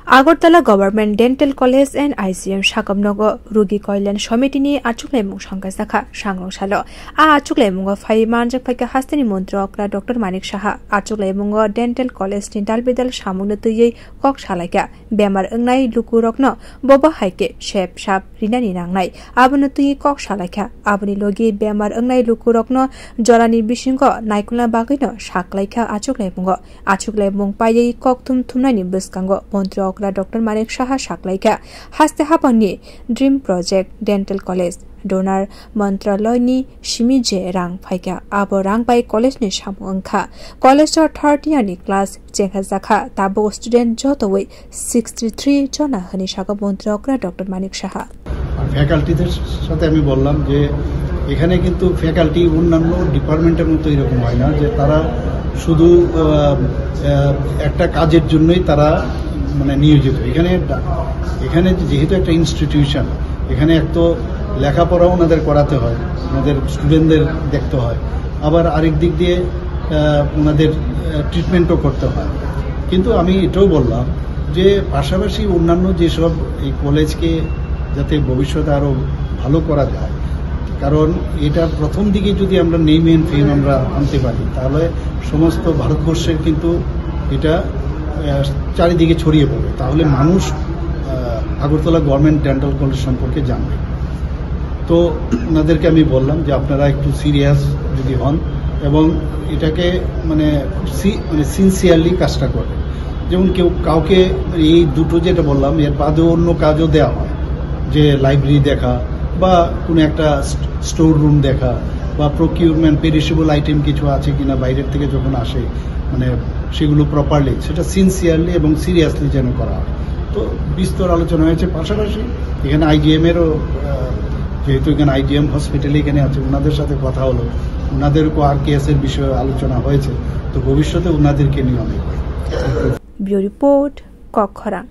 Agartala government dental college and ICM साकमनगर रोगी कल्याण समितिनि आचुकलायमुं संकायजाखा सांग्रांसालो आचुकलायमुंग फाइ मानजाक फाइका हास्तानि मन्त्री अक्रा डॉक्टर मानिक साहा आचुकलायमुंग डेंटल कलेज नि दालबेदाल सामुनो तैयै कक सालायका बेमार ओंनाय लुकुरकनो बबा हाइके शेप साप रिनानि नांनाय आबनो तैयै कक सालायका आबनि लगे बेमार ओंनाय लुकुरकनो जरानि बिसिंग नायकुलना बागैनो साकलायका आचुकलायमुं पायै कक थुमथुमनायनि बसकांग मन्त्री डॉक्टर मानिक साहा साकलायका हास्ते हापानि dream project dental college DoNER मंत्रालयनि सिमिजे रां फाइका आबो रां बाय कलेजनि सामु अंखा कलेज 30 यानि क्लास जेंखाजाखा ताबो स्टूडेंट जतोवै 63 जना हनि सागा मन्त्री डॉक्टर मानिक साहा ফ্যাকাল্টিদের সাথে আমি বললাম যে এখানে কিন্তু ফ্যাকাল্টি অন্যান্য ডিপার্টমেন্টের মতো এরকম হয় না যে তারা শুধু একটা কাজের জন্যই তারা মানে নিয়োজিত এখানে যেহেতু একটা ইনস্টিটিউশন এখানে এক তো লেখাপড়াও ওনাদের করাতে হয় ওনাদের স্টুডেন্টদের দেখতে হয় আবার আরেক দিক দিয়ে ওনাদের ট্রিটমেন্টও করতে হয় কিন্তু আমি এটাও বললাম যে পাশাপাশি অন্যান্য যেসব এই কলেজকে যাতে ভবিষ্যতে আরও ভালো করা যায় কারণ এটা প্রথম দিকে যদি আমরা নেম এন্ড ফেম আমরা আনতে পারি তাহলে সমস্ত ভারতবর্ষের কিন্তু এটা চারিদিকে ছড়িয়ে পড়বে তাহলে মানুষ আগরতলা গভর্নমেন্ট ডেন্টাল কলেজ সম্পর্কে জানবে তো ওনাদেরকে আমি বললাম যে আপনারা একটু সিরিয়াস যদি হন এবং এটাকে মানে সিনসিয়ারলি কাজটা করবেন যেমন কাউকে এই দুটো যেটা বললাম এর বাদেও অন্য কাজও দেওয়া হয় যে লাইব্রেরি দেখা বা কোনো একটা স্টোর রুম দেখা বা প্রকিউরমেন্ট পেরিশেবল আইটেম কিছু আছে কিনা বাইরের থেকে যখন আসে মানে সেগুলো প্রপারলি সেটা সিনসিয়ারলি এবং সিরিয়াসলি যেন করা হয় তো বিস্তর আলোচনা হয়েছে পাশাপাশি এখানে আইজিএমেরও যেহেতু এখানে আইজিএম হসপিটালে এখানে আছে ওনাদের সাথে কথা হলো ওনাদেরকেও আর কেসের বিষয়ে আলোচনা হয়েছে তো ভবিষ্যতে ওনাদেরকে নিয়ে অনেক ব্যুরো রিপোর্ট কক্ষরা।